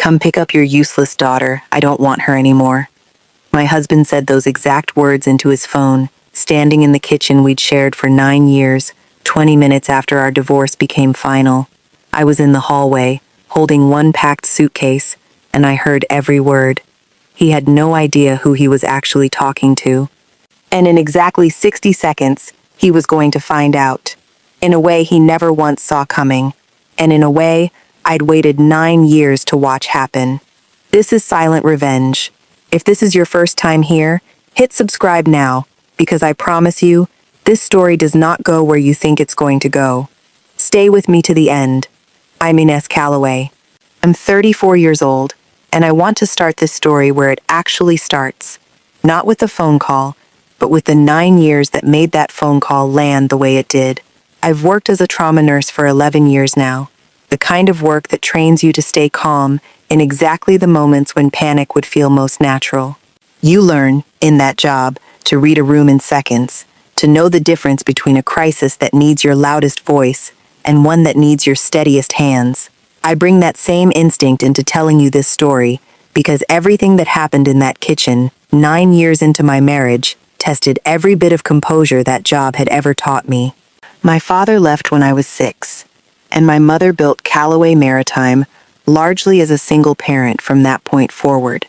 "Come pick up your useless daughter. I don't want her anymore." My husband said those exact words into his phone, standing in the kitchen we'd shared for 9 years, 20 minutes after our divorce became final. I was in the hallway, holding one packed suitcase, and I heard every word. He had no idea who he was actually talking to. And in exactly 60 seconds, he was going to find out. In a way he never once saw coming. And in a way I'd waited 9 years to watch happen. This is Silent Revenge. If this is your first time here, hit subscribe now, because I promise you, this story does not go where you think it's going to go. Stay with me to the end. I'm Ines Calloway. I'm 34 years old, and I want to start this story where it actually starts. Not with the phone call, but with the 9 years that made that phone call land the way it did. I've worked as a trauma nurse for 11 years now, the kind of work that trains you to stay calm in exactly the moments when panic would feel most natural. You learn, in that job, to read a room in seconds, to know the difference between a crisis that needs your loudest voice and one that needs your steadiest hands. I bring that same instinct into telling you this story because everything that happened in that kitchen, 9 years into my marriage, tested every bit of composure that job had ever taught me. My father left when I was 6, and my mother built Callaway Maritime largely as a single parent from that point forward,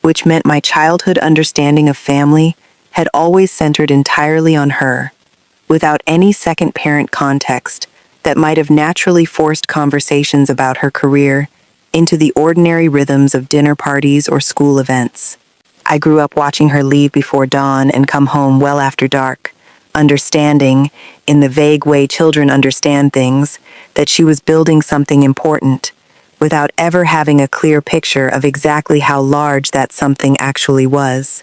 which meant my childhood understanding of family had always centered entirely on her, without any second parent context that might have naturally forced conversations about her career into the ordinary rhythms of dinner parties or school events. I grew up watching her leave before dawn and come home well after dark, understanding, in the vague way children understand things, that she was building something important, without ever having a clear picture of exactly how large that something actually was.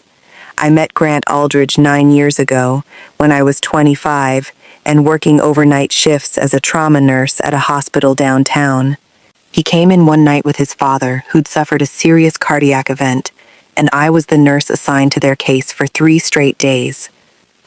I met Grant Aldridge 9 years ago, when I was 25, and working overnight shifts as a trauma nurse at a hospital downtown. He came in one night with his father, who'd suffered a serious cardiac event, and I was the nurse assigned to their case for 3 straight days.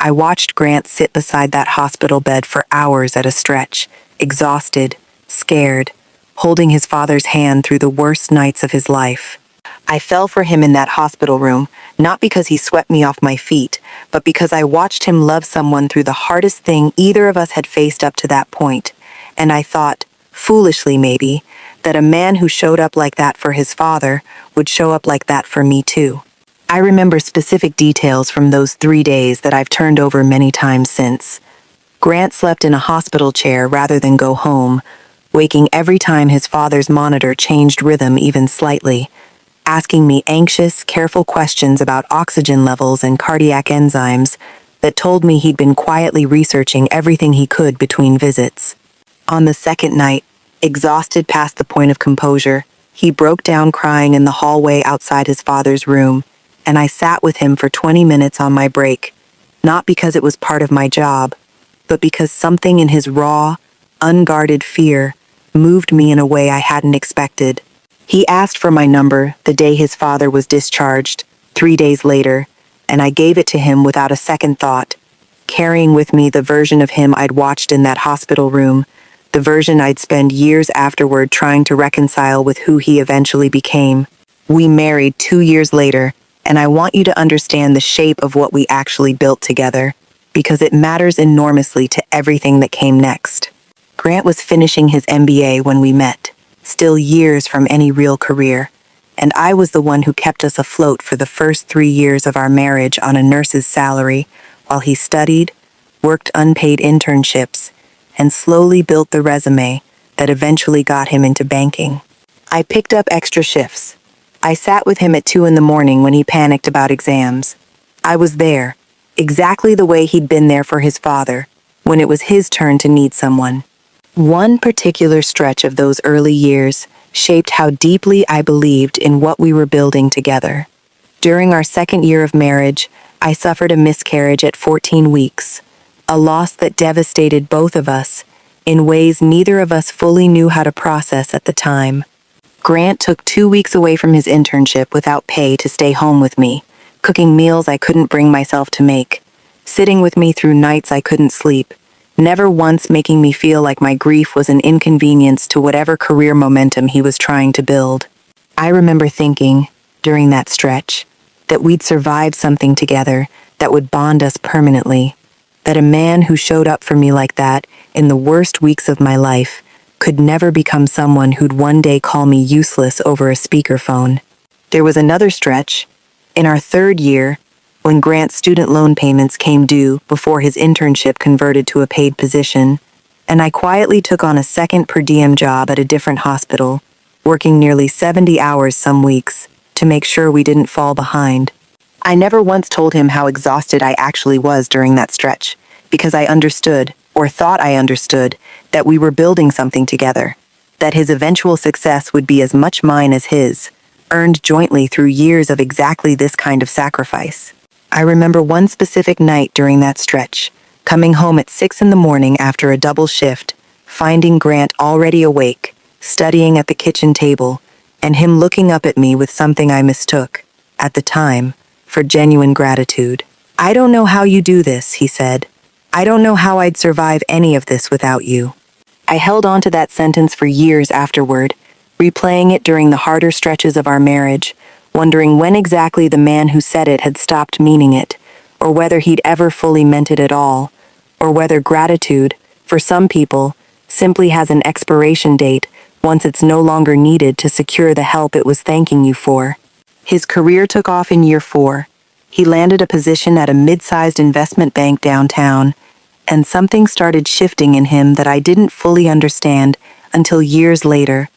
I watched Grant sit beside that hospital bed for hours at a stretch, exhausted, scared, holding his father's hand through the worst nights of his life. I fell for him in that hospital room, not because he swept me off my feet, but because I watched him love someone through the hardest thing either of us had faced up to that point. And I thought, foolishly maybe, that a man who showed up like that for his father would show up like that for me too. I remember specific details from those 3 days that I've turned over many times since. Grant slept in a hospital chair rather than go home, waking every time his father's monitor changed rhythm even slightly, asking me anxious, careful questions about oxygen levels and cardiac enzymes that told me he'd been quietly researching everything he could between visits. On the second night, exhausted past the point of composure, he broke down crying in the hallway outside his father's room, and I sat with him for 20 minutes on my break, not because it was part of my job, but because something in his raw, unguarded fear moved me in a way I hadn't expected. He asked for my number the day his father was discharged, 3 days later, and I gave it to him without a second thought, carrying with me the version of him I'd watched in that hospital room, the version I'd spend years afterward trying to reconcile with who he eventually became. We married 2 years later, and I want you to understand the shape of what we actually built together, because it matters enormously to everything that came next. Grant was finishing his MBA when we met, still years from any real career, and I was the one who kept us afloat for the first 3 years of our marriage on a nurse's salary, while he studied, worked unpaid internships, and slowly built the resume that eventually got him into banking. I picked up extra shifts. I sat with him at 2 in the morning when he panicked about exams. I was there, exactly the way he'd been there for his father, when it was his turn to need someone. One particular stretch of those early years shaped how deeply I believed in what we were building together. During our second year of marriage, I suffered a miscarriage at 14 weeks, a loss that devastated both of us in ways neither of us fully knew how to process at the time. Grant took 2 weeks away from his internship without pay to stay home with me, cooking meals I couldn't bring myself to make, sitting with me through nights I couldn't sleep, never once making me feel like my grief was an inconvenience to whatever career momentum he was trying to build. I remember thinking, during that stretch, that we'd survive something together that would bond us permanently, that a man who showed up for me like that in the worst weeks of my life could never become someone who'd one day call me useless over a speakerphone. There was another stretch, in our third year, when Grant's student loan payments came due before his internship converted to a paid position, and I quietly took on a second per diem job at a different hospital, working nearly 70 hours some weeks to make sure we didn't fall behind. I never once told him how exhausted I actually was during that stretch, because I understood, or thought I understood, that we were building something together, that his eventual success would be as much mine as his, earned jointly through years of exactly this kind of sacrifice. I remember one specific night during that stretch, coming home at 6 in the morning after a double shift, finding Grant already awake, studying at the kitchen table, and him looking up at me with something I mistook, at the time, for genuine gratitude. "I don't know how you do this," he said. "I don't know how I'd survive any of this without you." I held on to that sentence for years afterward, replaying it during the harder stretches of our marriage, wondering when exactly the man who said it had stopped meaning it, or whether he'd ever fully meant it at all, or whether gratitude, for some people, simply has an expiration date once it's no longer needed to secure the help it was thanking you for. His career took off in year 4. He landed a position at a mid-sized investment bank downtown, and something started shifting in him that I didn't fully understand until years later,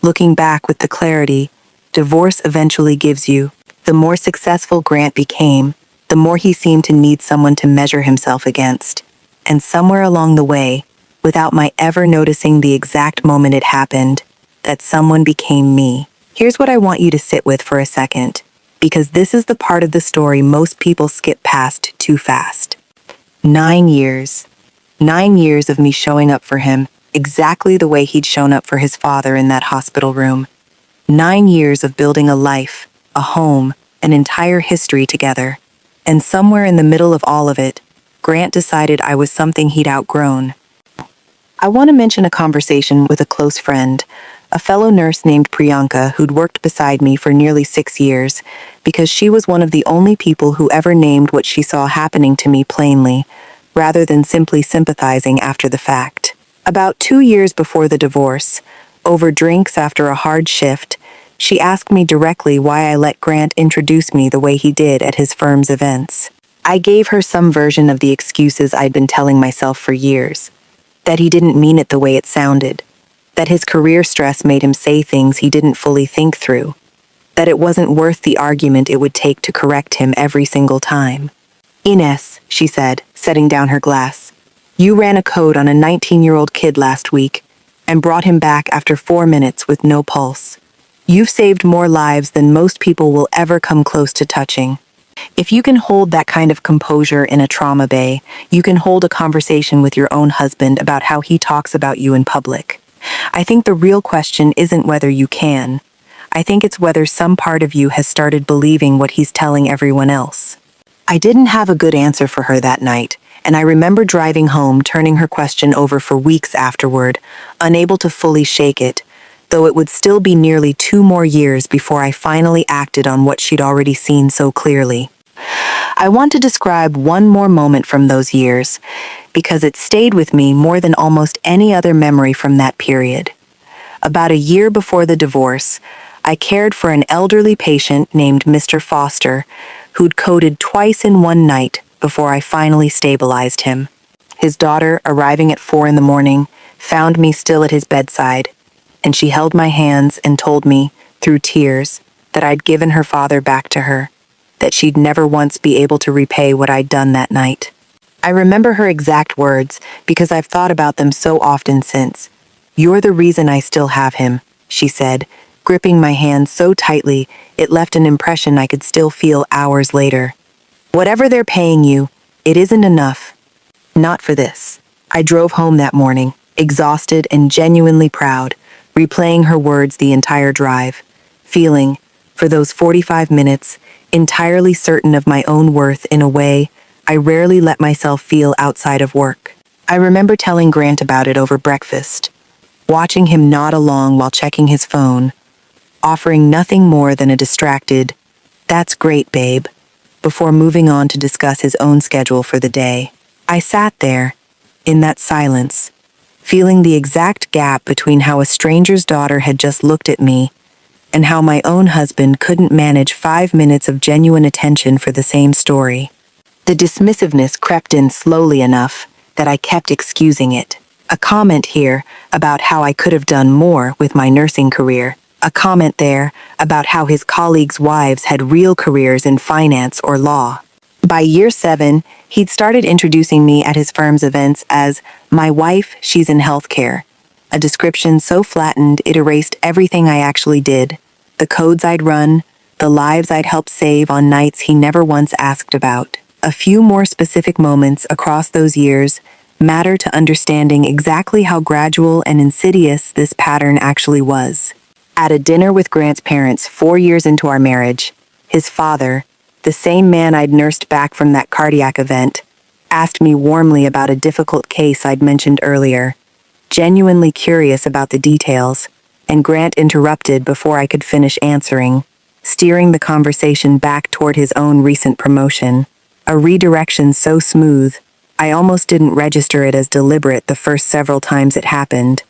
looking back with the clarity divorce eventually gives you. The more successful Grant became, the more he seemed to need someone to measure himself against. And somewhere along the way, without my ever noticing the exact moment it happened, that someone became me. Here's what I want you to sit with for a second, because this is the part of the story most people skip past too fast. 9 years. 9 years of me showing up for him, exactly the way he'd shown up for his father in that hospital room. 9 years of building a life, a home, an entire history together. And somewhere in the middle of all of it, Grant decided I was something he'd outgrown. I want to mention a conversation with a close friend, a fellow nurse named Priyanka who'd worked beside me for nearly 6 years, because she was one of the only people who ever named what she saw happening to me plainly, rather than simply sympathizing after the fact. About 2 years before the divorce, over drinks after a hard shift, she asked me directly why I let Grant introduce me the way he did at his firm's events. I gave her some version of the excuses I'd been telling myself for years. That he didn't mean it the way it sounded. That his career stress made him say things he didn't fully think through. That it wasn't worth the argument it would take to correct him every single time. "Ines," she said, setting down her glass, "you ran a code on a 19-year-old kid last week and brought him back after 4 minutes with no pulse. You've saved more lives than most people will ever come close to touching. If you can hold that kind of composure in a trauma bay, you can hold a conversation with your own husband about how he talks about you in public. I think the real question isn't whether you can. I think it's whether some part of you has started believing what he's telling everyone else." I didn't have a good answer for her that night, and I remember driving home turning her question over for weeks afterward, unable to fully shake it, though it would still be nearly 2 more years before I finally acted on what she'd already seen so clearly. I want to describe one more moment from those years, because it stayed with me more than almost any other memory from that period. About a year before the divorce, I cared for an elderly patient named Mr. Foster, who'd coded twice in one night before I finally stabilized him. His daughter, arriving at 4 in the morning, found me still at his bedside, and she held my hands and told me, through tears, that I'd given her father back to her, that she'd never once be able to repay what I'd done that night. I remember her exact words because I've thought about them so often since. "You're the reason I still have him," she said, gripping my hand so tightly it left an impression I could still feel hours later. "Whatever they're paying you, it isn't enough. Not for this." I drove home that morning, exhausted and genuinely proud, replaying her words the entire drive, feeling, for those 45 minutes, entirely certain of my own worth in a way I rarely let myself feel outside of work. I remember telling Grant about it over breakfast, watching him nod along while checking his phone, offering nothing more than a distracted, "That's great, babe," before moving on to discuss his own schedule for the day. I sat there, in that silence, feeling the exact gap between how a stranger's daughter had just looked at me and how my own husband couldn't manage 5 minutes of genuine attention for the same story. The dismissiveness crept in slowly enough that I kept excusing it. A comment here about how I could have done more with my nursing career. A comment there about how his colleagues' wives had real careers in finance or law. By year 7, he'd started introducing me at his firm's events as, "My wife, she's in healthcare," a description so flattened it erased everything I actually did, the codes I'd run, the lives I'd helped save on nights he never once asked about. A few more specific moments across those years matter to understanding exactly how gradual and insidious this pattern actually was. At a dinner with Grant's parents 4 years into our marriage, his father, the same man I'd nursed back from that cardiac event, asked me warmly about a difficult case I'd mentioned earlier, genuinely curious about the details, and Grant interrupted before I could finish answering, steering the conversation back toward his own recent promotion, a redirection so smooth, I almost didn't register it as deliberate the first several times it happened.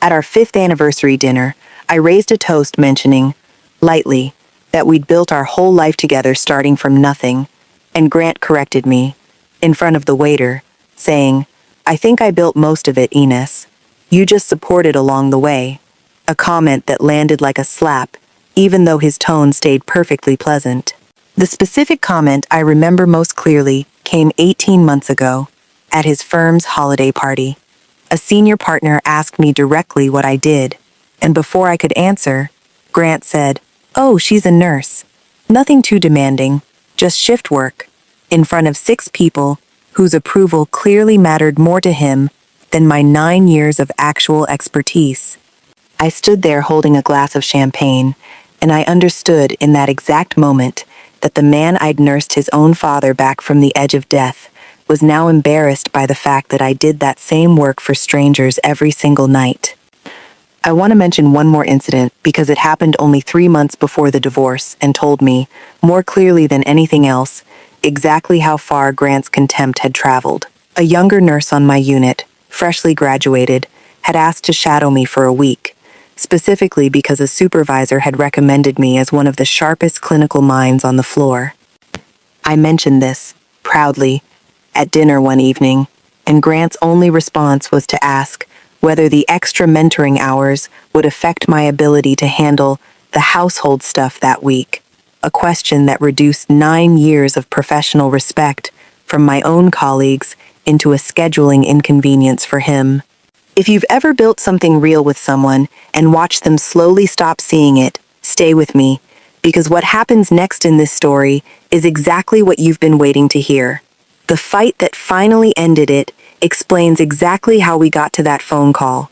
At our 5th anniversary dinner, I raised a toast mentioning, lightly, that we'd built our whole life together starting from nothing, and Grant corrected me, in front of the waiter, saying, "I think I built most of it, Ines. You just supported along the way," a comment that landed like a slap, even though his tone stayed perfectly pleasant. The specific comment I remember most clearly came 18 months ago, at his firm's holiday party. A senior partner asked me directly what I did, and before I could answer, Grant said, "Oh, she's a nurse. Nothing too demanding, just shift work," in front of 6 people whose approval clearly mattered more to him than my 9 years of actual expertise. I stood there holding a glass of champagne, and I understood in that exact moment that the man I'd nursed his own father back from the edge of death was now embarrassed by the fact that I did that same work for strangers every single night. I want to mention one more incident because it happened only 3 months before the divorce and told me, more clearly than anything else, exactly how far Grant's contempt had traveled. A younger nurse on my unit, freshly graduated, had asked to shadow me for a week, specifically because a supervisor had recommended me as one of the sharpest clinical minds on the floor. I mentioned this, proudly, at dinner one evening, and Grant's only response was to ask whether the extra mentoring hours would affect my ability to handle the household stuff that week, a question that reduced 9 years of professional respect from my own colleagues into a scheduling inconvenience for him. If you've ever built something real with someone and watched them slowly stop seeing it, stay with me, because what happens next in this story is exactly what you've been waiting to hear. The fight that finally ended it explains exactly how we got to that phone call.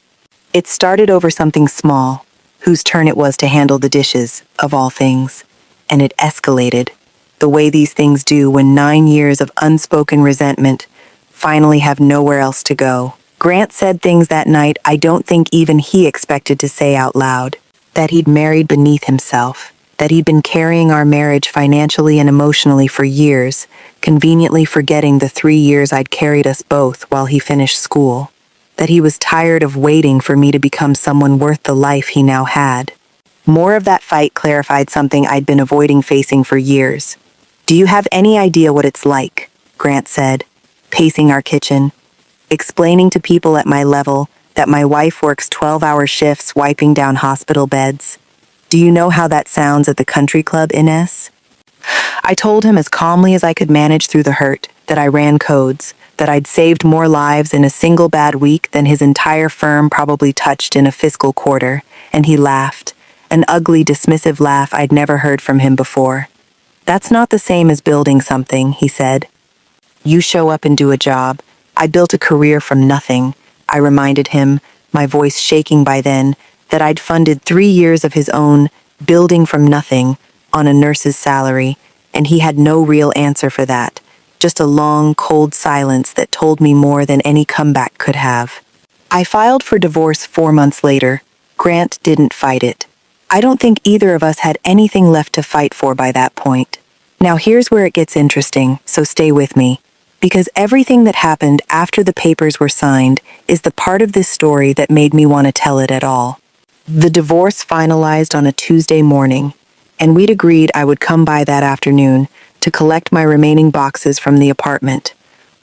It started over something small, whose turn it was to handle the dishes, of all things, and it escalated, the way these things do when 9 years of unspoken resentment finally have nowhere else to go. Grant said things that night I don't think even he expected to say out loud. That he'd married beneath himself. That he'd been carrying our marriage financially and emotionally for years, conveniently forgetting the 3 years I'd carried us both while he finished school. That he was tired of waiting for me to become someone worth the life he now had. More of that fight clarified something I'd been avoiding facing for years. "Do you have any idea what it's like?" Grant said, pacing our kitchen, explaining to people at my level that my wife works 12-hour shifts wiping down hospital beds. "Do you know how that sounds at the country club, Ines?" I told him as calmly as I could manage through the hurt that I ran codes, that I'd saved more lives in a single bad week than his entire firm probably touched in a fiscal quarter, and he laughed, an ugly, dismissive laugh I'd never heard from him before. "That's not the same as building something," he said. "You show up and do a job. I built a career from nothing," I reminded him, my voice shaking by then, that I'd funded 3 years of his own building from nothing on a nurse's salary, and he had no real answer for that, just a long, cold silence that told me more than any comeback could have. I filed for divorce 4 months later. Grant didn't fight it. I don't think either of us had anything left to fight for by that point. Now here's where it gets interesting, so stay with me. Because everything that happened after the papers were signed is the part of this story that made me want to tell it at all. The divorce finalized on a Tuesday morning, and we'd agreed I would come by that afternoon to collect my remaining boxes from the apartment.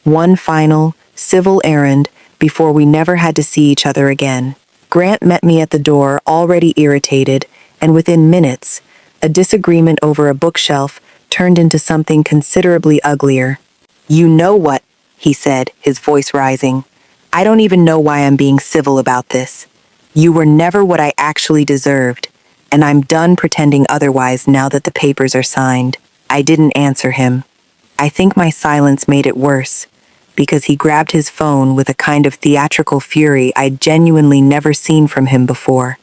One final, civil errand before we never had to see each other again. Grant met me at the door, already irritated, and within minutes, a disagreement over a bookshelf turned into something considerably uglier. "You know what?" he said, his voice rising. "I don't even know why I'm being civil about this. You were never what I actually deserved, and I'm done pretending otherwise now that the papers are signed." I didn't answer him. I think my silence made it worse, because he grabbed his phone with a kind of theatrical fury I'd genuinely never seen from him before.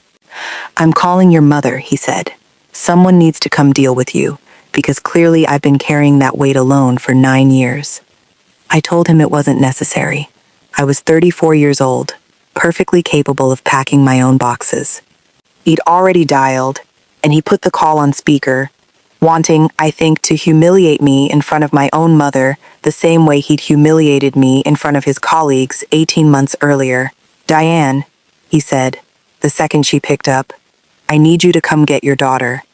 "I'm calling your mother," he said. "Someone needs to come deal with you, because clearly I've been carrying that weight alone for 9 years. I told him it wasn't necessary. I was 34 years old, perfectly capable of packing my own boxes. He'd already dialed, and he put the call on speaker, wanting, I think, to humiliate me in front of my own mother the same way he'd humiliated me in front of his colleagues 18 months earlier. "Diane," he said, the second she picked up, "I need you to come get your daughter.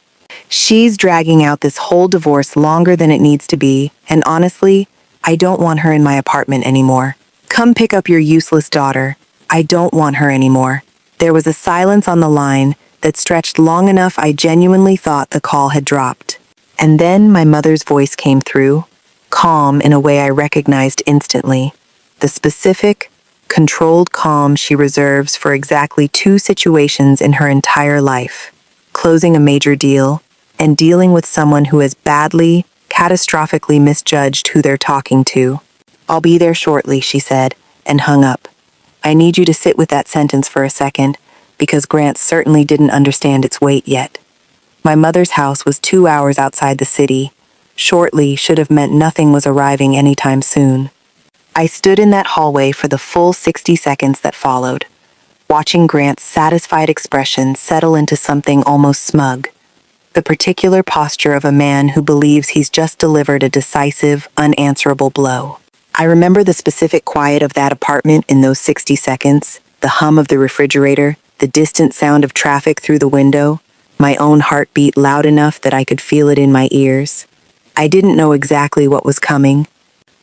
She's dragging out this whole divorce longer than it needs to be, and honestly, I don't want her in my apartment anymore. Come pick up your useless daughter. I don't want her anymore." There was a silence on the line that stretched long enough I genuinely thought the call had dropped. And then my mother's voice came through, calm in a way I recognized instantly. The specific, controlled calm she reserves for exactly 2 situations in her entire life: closing a major deal and dealing with someone who has badly, catastrophically misjudged who they're talking to. "I'll be there shortly," she said, and hung up. I need you to sit with that sentence for a second, because Grant certainly didn't understand its weight yet. My mother's house was 2 hours outside the city. Shortly should have meant nothing was arriving anytime soon. I stood in that hallway for the full 60 seconds that followed, watching Grant's satisfied expression settle into something almost smug. The particular posture of a man who believes he's just delivered a decisive, unanswerable blow. I remember the specific quiet of that apartment in those 60 seconds, the hum of the refrigerator, the distant sound of traffic through the window, my own heartbeat loud enough that I could feel it in my ears. I didn't know exactly what was coming.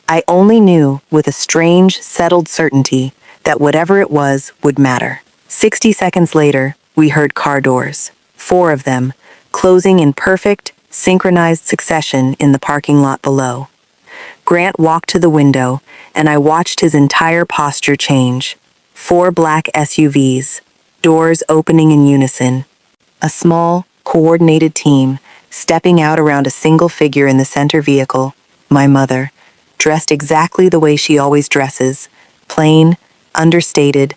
I only knew, with a strange, settled certainty, that whatever it was would matter. 60 seconds later, we heard car doors, 4 of them, closing in perfect, synchronized succession in the parking lot below. Grant walked to the window, and I watched his entire posture change. 4 black SUVs, doors opening in unison. A small, coordinated team, stepping out around a single figure in the center vehicle, my mother, dressed exactly the way she always dresses, plain, understated,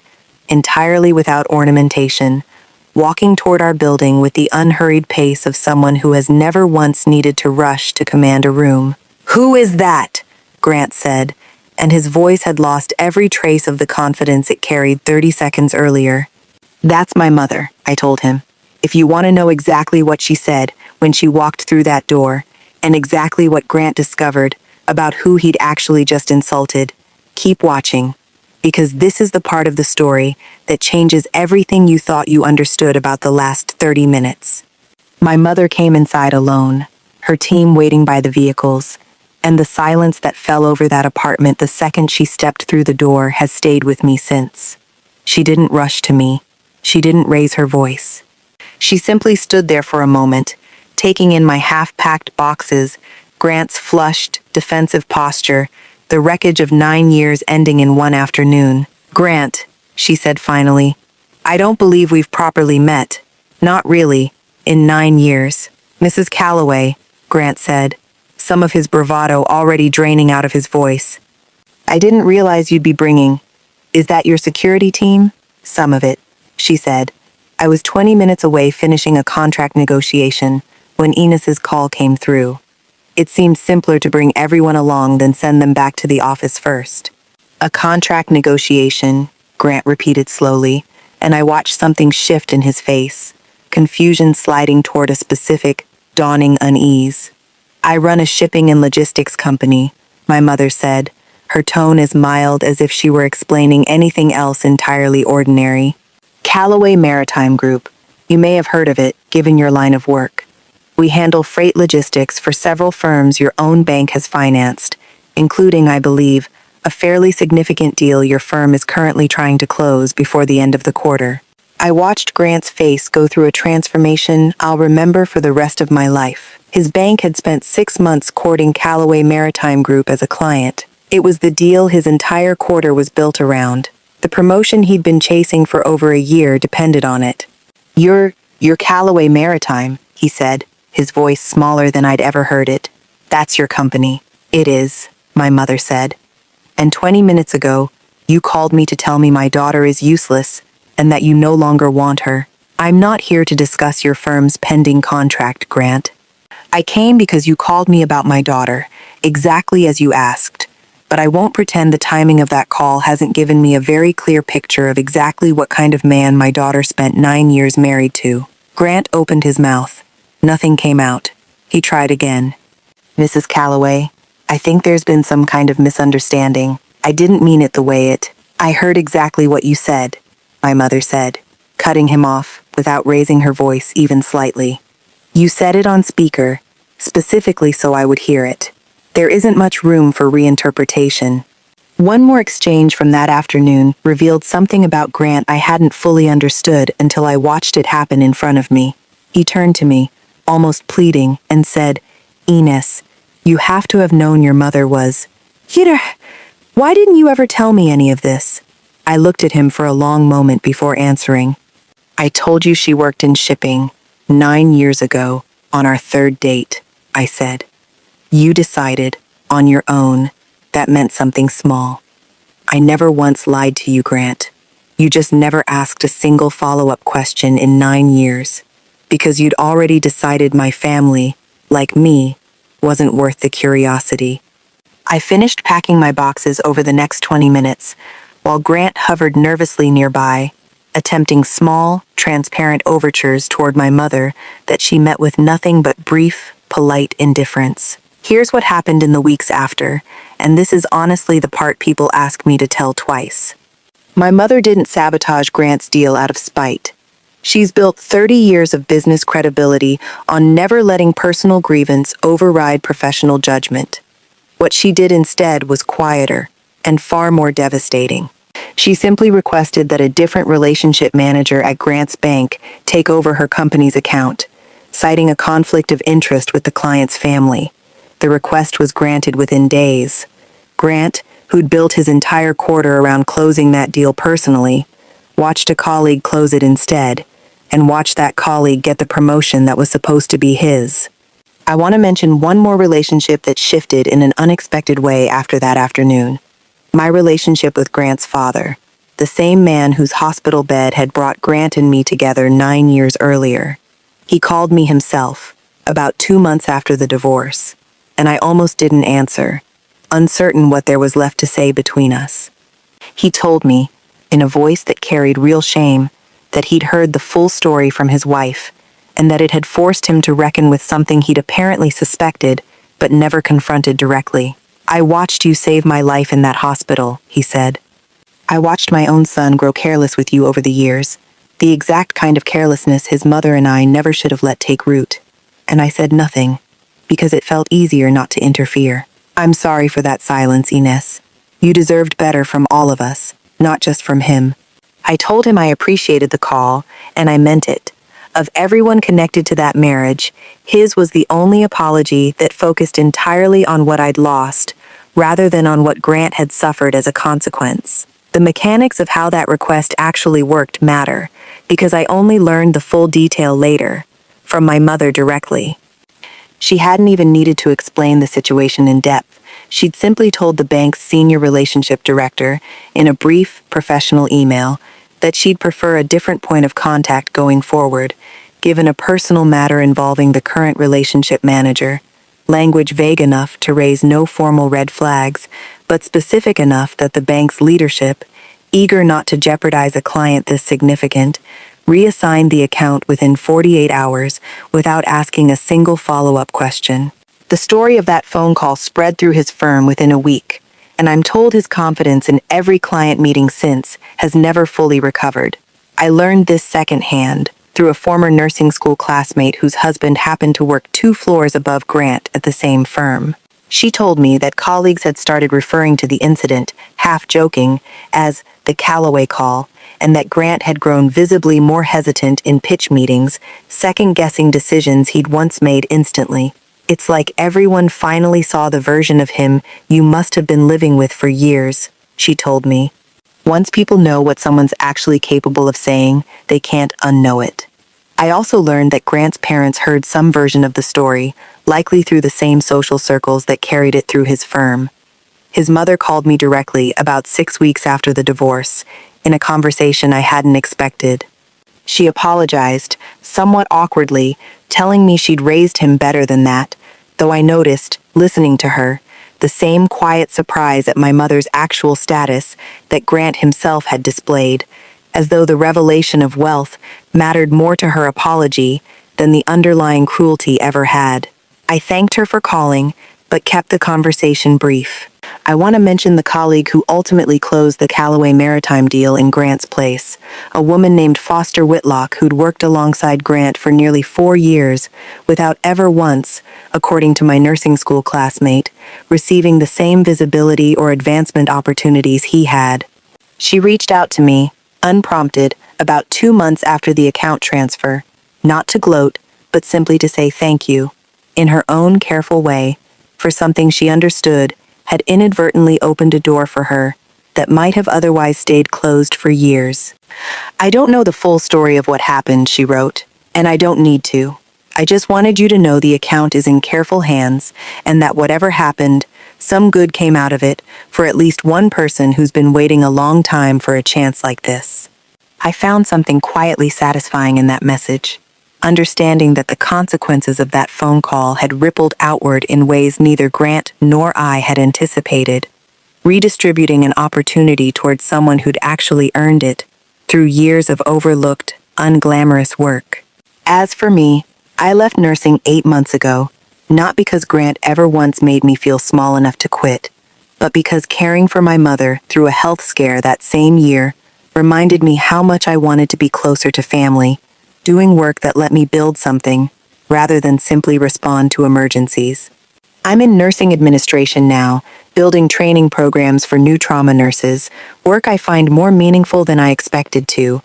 entirely without ornamentation, walking toward our building with the unhurried pace of someone who has never once needed to rush to command a room. "Who is that?" Grant said, and his voice had lost every trace of the confidence it carried 30 seconds earlier. "That's my mother," I told him. "If you want to know exactly what she said when she walked through that door, and exactly what Grant discovered about who he'd actually just insulted, keep watching, because this is the part of the story that changes everything you thought you understood about the last 30 minutes. My mother came inside alone, her team waiting by the vehicles, and the silence that fell over that apartment the second she stepped through the door has stayed with me since. She didn't rush to me. She didn't raise her voice. She simply stood there for a moment, taking in my half-packed boxes, Grant's flushed, defensive posture, the wreckage of 9 years ending in one afternoon. "Grant," she said finally, "I don't believe we've properly met. Not really, in 9 years." "Mrs. Calloway," Grant said, some of his bravado already draining out of his voice. "I didn't realize you'd be bringing. Is that your security team?" "Some of it," she said. I was 20 minutes away finishing a contract negotiation when Enos's call came through. It seemed simpler to bring everyone along than send them back to the office first. "A contract negotiation," Grant repeated slowly, and I watched something shift in his face. confusion sliding toward a specific, dawning unease. "I run a shipping and logistics company," my mother said, her tone as mild as if she were explaining anything else entirely ordinary. "Callaway Maritime Group. You may have heard of it, given your line of work. We handle freight logistics for several firms your own bank has financed, including, I believe, a fairly significant deal your firm is currently trying to close before the end of the quarter." I watched Grant's face go through a transformation I'll remember for the rest of my life. His bank had spent 6 months courting Callaway Maritime Group as a client. It was the deal his entire quarter was built around. The promotion he'd been chasing for over a year depended on it. You're Callaway Maritime," he said, his voice smaller than I'd ever heard it. "That's your company." "It is," my mother said. "And 20 minutes ago, you called me to tell me my daughter is useless and that you no longer want her. I'm not here to discuss your firm's pending contract, Grant. I came because you called me about my daughter, exactly as you asked. But I won't pretend the timing of that call hasn't given me a very clear picture of exactly what kind of man my daughter spent 9 years married to." Grant opened his mouth. Nothing came out. He tried again. "Mrs. Callaway, I think there's been some kind of misunderstanding. I didn't mean it the way it—" "I heard exactly what you said," my mother said, cutting him off without raising her voice even slightly. "You said it on speaker, specifically so I would hear it. There isn't much room for reinterpretation." One more exchange from that afternoon revealed something about Grant I hadn't fully understood until I watched it happen in front of me. He turned to me, almost pleading, and said, "Ines, you have to have known your mother was— Yitter, why didn't you ever tell me any of this?" I looked at him for a long moment before answering. "I told you she worked in shipping 9 years ago, on our 3rd date," I said. "You decided, on your own, that meant something small. I never once lied to you, Grant. You just never asked a single follow-up question in 9 years, because you'd already decided my family, like me, wasn't worth the curiosity." I finished packing my boxes over the next 20 minutes, while Grant hovered nervously nearby, attempting small, transparent overtures toward my mother that she met with nothing but brief, polite indifference. Here's what happened in the weeks after, and this is honestly the part people ask me to tell twice. My mother didn't sabotage Grant's deal out of spite. She's built 30 years of business credibility on never letting personal grievance override professional judgment. What she did instead was quieter and far more devastating. She simply requested that a different relationship manager at Grant's bank take over her company's account, citing a conflict of interest with the client's family. The request was granted within days. Grant, who'd built his entire quarter around closing that deal personally, watched a colleague close it instead, and watched that colleague get the promotion that was supposed to be his. I want to mention one more relationship that shifted in an unexpected way after that afternoon. My relationship with Grant's father, the same man whose hospital bed had brought Grant and me together 9 years earlier. He called me himself, about 2 months after the divorce, and I almost didn't answer, uncertain what there was left to say between us. He told me, in a voice that carried real shame, that he'd heard the full story from his wife, and that it had forced him to reckon with something he'd apparently suspected, but never confronted directly. "I watched you save my life in that hospital," he said. "I watched my own son grow careless with you over the years, the exact kind of carelessness his mother and I never should have let take root. And I said nothing, because it felt easier not to interfere. I'm sorry for that silence, Ines. You deserved better from all of us, not just from him." I told him I appreciated the call, and I meant it. Of everyone connected to that marriage, his was the only apology that focused entirely on what I'd lost, rather than on what Grant had suffered as a consequence. The mechanics of how that request actually worked matter, because I only learned the full detail later, from my mother directly. She hadn't even needed to explain the situation in depth. She'd simply told the bank's senior relationship director, in a brief, professional email, that she'd prefer a different point of contact going forward, given a personal matter involving the current relationship manager, language vague enough to raise no formal red flags, but specific enough that the bank's leadership, eager not to jeopardize a client this significant, reassigned the account within 48 hours without asking a single follow-up question. The story of that phone call spread through his firm within a week, and I'm told his confidence in every client meeting since has never fully recovered. I learned this secondhand through a former nursing school classmate whose husband happened to work 2 floors above Grant at the same firm. She told me that colleagues had started referring to the incident, half joking, as the Callaway call, and that Grant had grown visibly more hesitant in pitch meetings, second-guessing decisions he'd once made instantly. It's like everyone finally saw the version of him you must have been living with for years, she told me. Once people know what someone's actually capable of saying, they can't unknow it. I also learned that Grant's parents heard some version of the story, likely through the same social circles that carried it through his firm. His mother called me directly about 6 weeks after the divorce, in a conversation I hadn't expected. She apologized, somewhat awkwardly, telling me she'd raised him better than that, though I noticed, listening to her, the same quiet surprise at my mother's actual status that Grant himself had displayed, as though the revelation of wealth mattered more to her apology than the underlying cruelty ever had. I thanked her for calling, but kept the conversation brief. I want to mention the colleague who ultimately closed the Callaway Maritime deal in Grant's place, a woman named Foster Whitlock who'd worked alongside Grant for nearly 4 years without ever once, according to my nursing school classmate, receiving the same visibility or advancement opportunities he had. She reached out to me, unprompted, about 2 months after the account transfer, not to gloat, but simply to say thank you, in her own careful way, for something she understood had inadvertently opened a door for her that might have otherwise stayed closed for years. I don't know the full story of what happened, she wrote, and I don't need to. I just wanted you to know the account is in careful hands and that whatever happened, some good came out of it for at least one person who's been waiting a long time for a chance like this. I found something quietly satisfying in that message, understanding that the consequences of that phone call had rippled outward in ways neither Grant nor I had anticipated, redistributing an opportunity towards someone who'd actually earned it through years of overlooked, unglamorous work. As for me, I left nursing 8 months ago, not because Grant ever once made me feel small enough to quit, but because caring for my mother through a health scare that same year reminded me how much I wanted to be closer to family, doing work that let me build something, rather than simply respond to emergencies. I'm in nursing administration now, building training programs for new trauma nurses, work I find more meaningful than I expected to.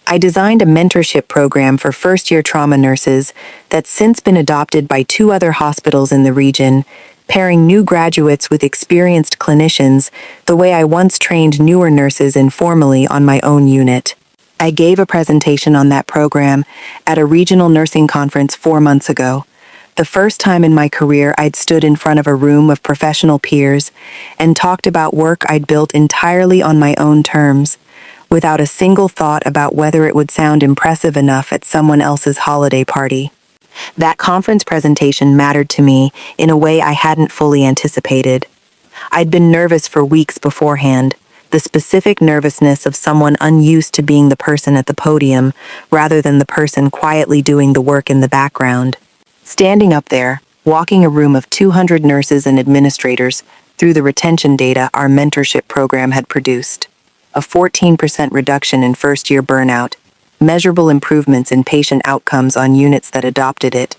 I designed a mentorship program for first-year trauma nurses that's since been adopted by 2 other hospitals in the region, pairing new graduates with experienced clinicians the way I once trained newer nurses informally on my own unit. I gave a presentation on that program at a regional nursing conference 4 months ago, the first time in my career I'd stood in front of a room of professional peers and talked about work I'd built entirely on my own terms, without a single thought about whether it would sound impressive enough at someone else's holiday party. That conference presentation mattered to me in a way I hadn't fully anticipated. I'd been nervous for weeks beforehand, the specific nervousness of someone unused to being the person at the podium rather than the person quietly doing the work in the background. Standing up there, walking a room of 200 nurses and administrators through the retention data our mentorship program had produced, a 14% reduction in first-year burnout, measurable improvements in patient outcomes on units that adopted it,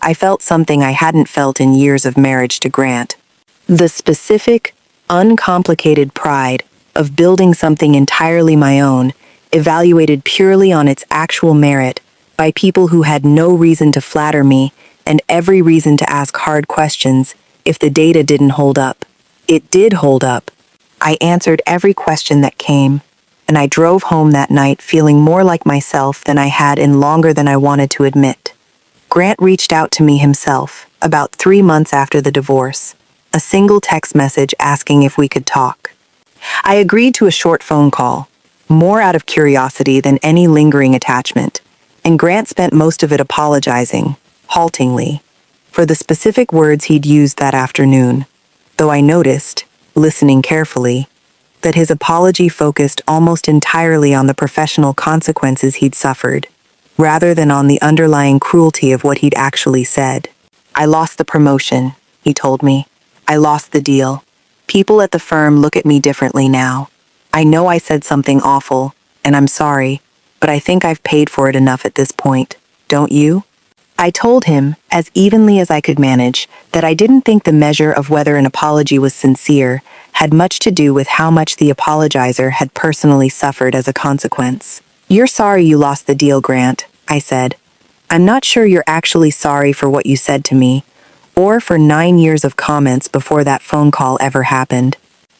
I felt something I hadn't felt in years of marriage to Grant. The specific, uncomplicated pride of building something entirely my own, evaluated purely on its actual merit by people who had no reason to flatter me and every reason to ask hard questions if the data didn't hold up. It did hold up. I answered every question that came, and I drove home that night feeling more like myself than I had in longer than I wanted to admit. Grant reached out to me himself, about 3 months after the divorce, a single text message asking if we could talk. I agreed to a short phone call, more out of curiosity than any lingering attachment, and Grant spent most of it apologizing, haltingly, for the specific words he'd used that afternoon, though I noticed, listening carefully, that his apology focused almost entirely on the professional consequences he'd suffered, rather than on the underlying cruelty of what he'd actually said. "I lost the promotion," he told me. "I lost the deal. People at the firm look at me differently now. I know I said something awful, and I'm sorry, but I think I've paid for it enough at this point. Don't you?" I told him, as evenly as I could manage, that I didn't think the measure of whether an apology was sincere had much to do with how much the apologizer had personally suffered as a consequence. "You're sorry you lost the deal, Grant," I said. "I'm not sure you're actually sorry for what you said to me, or for 9 years of comments before that phone call ever happened.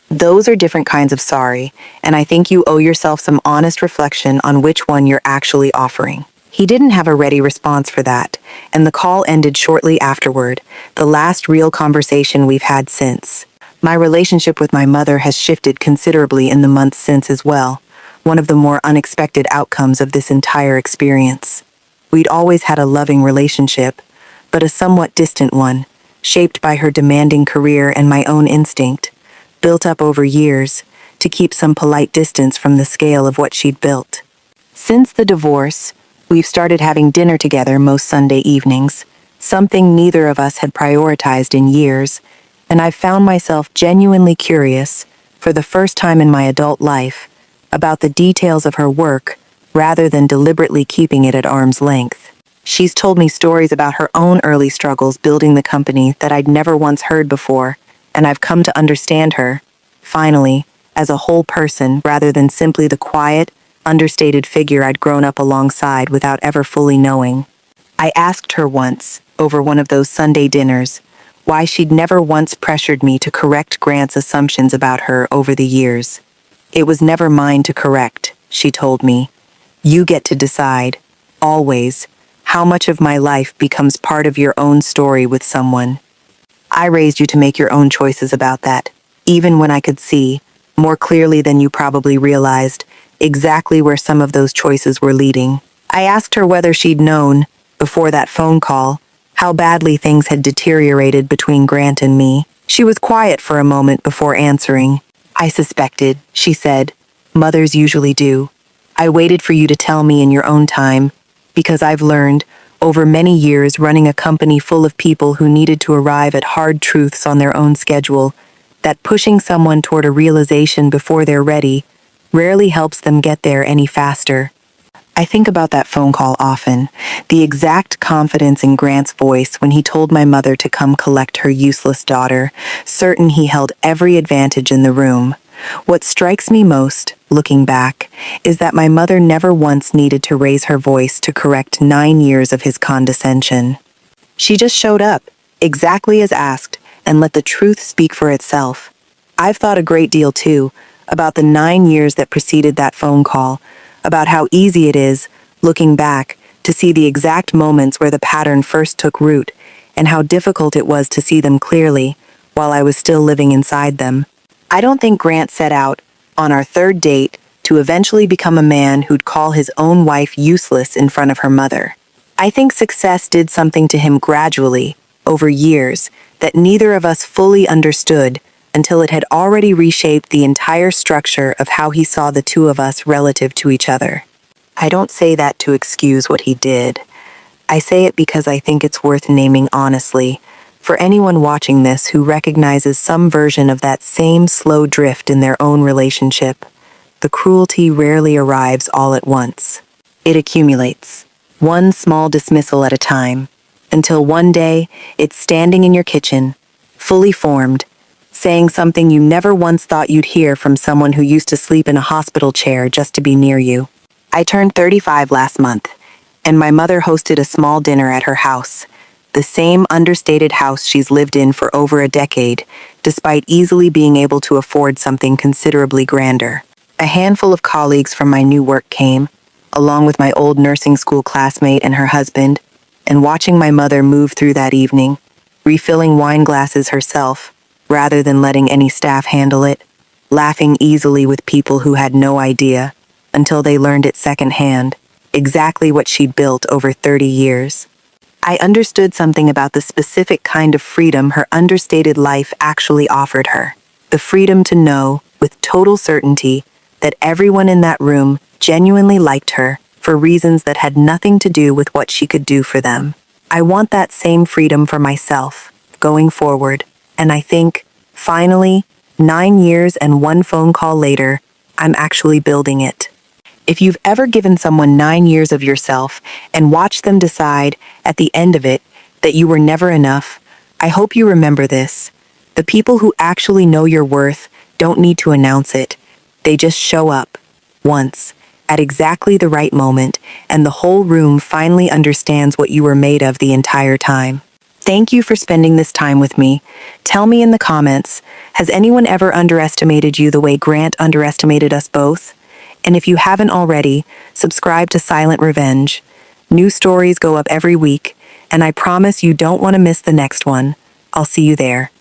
Those are different kinds of sorry, and I think you owe yourself some honest reflection on which one you're actually offering." He didn't have a ready response for that, and the call ended shortly afterward, the last real conversation we've had since. My relationship with my mother has shifted considerably in the months since as well, one of the more unexpected outcomes of this entire experience. We'd always had a loving relationship, but a somewhat distant one, shaped by her demanding career and my own instinct, built up over years, to keep some polite distance from the scale of what she'd built. Since the divorce, we've started having dinner together most Sunday evenings, something neither of us had prioritized in years, and I've found myself genuinely curious, for the first time in my adult life, about the details of her work rather than deliberately keeping it at arm's length. She's told me stories about her own early struggles building the company that I'd never once heard before, and I've come to understand her, finally, as a whole person rather than simply the quiet, understated figure I'd grown up alongside without ever fully knowing. I asked her once, over one of those Sunday dinners, why she'd never once pressured me to correct Grant's assumptions about her over the years. "It was never mine to correct," she told me. "You get to decide, always, how much of my life becomes part of your own story with someone. I raised you to make your own choices about that, even when I could see, more clearly than you probably realized, exactly where some of those choices were leading." I asked her whether she'd known, before that phone call, how badly things had deteriorated between Grant and me. She was quiet for a moment before answering. "I suspected," she said. "Mothers usually do. I waited for you to tell me in your own time, because I've learned, over many years running a company full of people who needed to arrive at hard truths on their own schedule, that pushing someone toward a realization before they're ready rarely helps them get there any faster." I think about that phone call often, the exact confidence in Grant's voice when he told my mother to come collect her useless daughter, certain he held every advantage in the room. What strikes me most, looking back, is that my mother never once needed to raise her voice to correct 9 years of his condescension. She just showed up, exactly as asked, and let the truth speak for itself. I've thought a great deal, too, about the 9 years that preceded that phone call, about how easy it is, looking back, to see the exact moments where the pattern first took root, and how difficult it was to see them clearly, while I was still living inside them. I don't think Grant set out, on our third date, to eventually become a man who'd call his own wife useless in front of her mother. I think success did something to him gradually, over years, that neither of us fully understood until it had already reshaped the entire structure of how he saw the two of us relative to each other. I don't say that to excuse what he did. I say it because I think it's worth naming honestly, for anyone watching this who recognizes some version of that same slow drift in their own relationship. The cruelty rarely arrives all at once. It accumulates, one small dismissal at a time, until one day it's standing in your kitchen, fully formed, saying something you never once thought you'd hear from someone who used to sleep in a hospital chair just to be near you. I turned 35 last month, and my mother hosted a small dinner at her house, the same understated house she's lived in for over a decade, despite easily being able to afford something considerably grander. A handful of colleagues from my new work came, along with my old nursing school classmate and her husband, and watching my mother move through that evening, refilling wine glasses herself, rather than letting any staff handle it, laughing easily with people who had no idea, until they learned it secondhand, exactly what she'd built over 30 years. I understood something about the specific kind of freedom her understated life actually offered her. The freedom to know, with total certainty that everyone in that room genuinely liked her for reasons that had nothing to do with what she could do for them. I want that same freedom for myself, going forward, and I think, finally, 9 years and one phone call later, I'm actually building it. If you've ever given someone 9 years of yourself and watched them decide, at the end of it, that you were never enough, I hope you remember this. The people who actually know your worth don't need to announce it. They just show up, once, at exactly the right moment, and the whole room finally understands what you were made of the entire time. Thank you for spending this time with me. Tell me in the comments, has anyone ever underestimated you the way Grant underestimated us both? And if you haven't already, subscribe to Silent Revenge. New stories go up every week, and I promise you don't want to miss the next one. I'll see you there.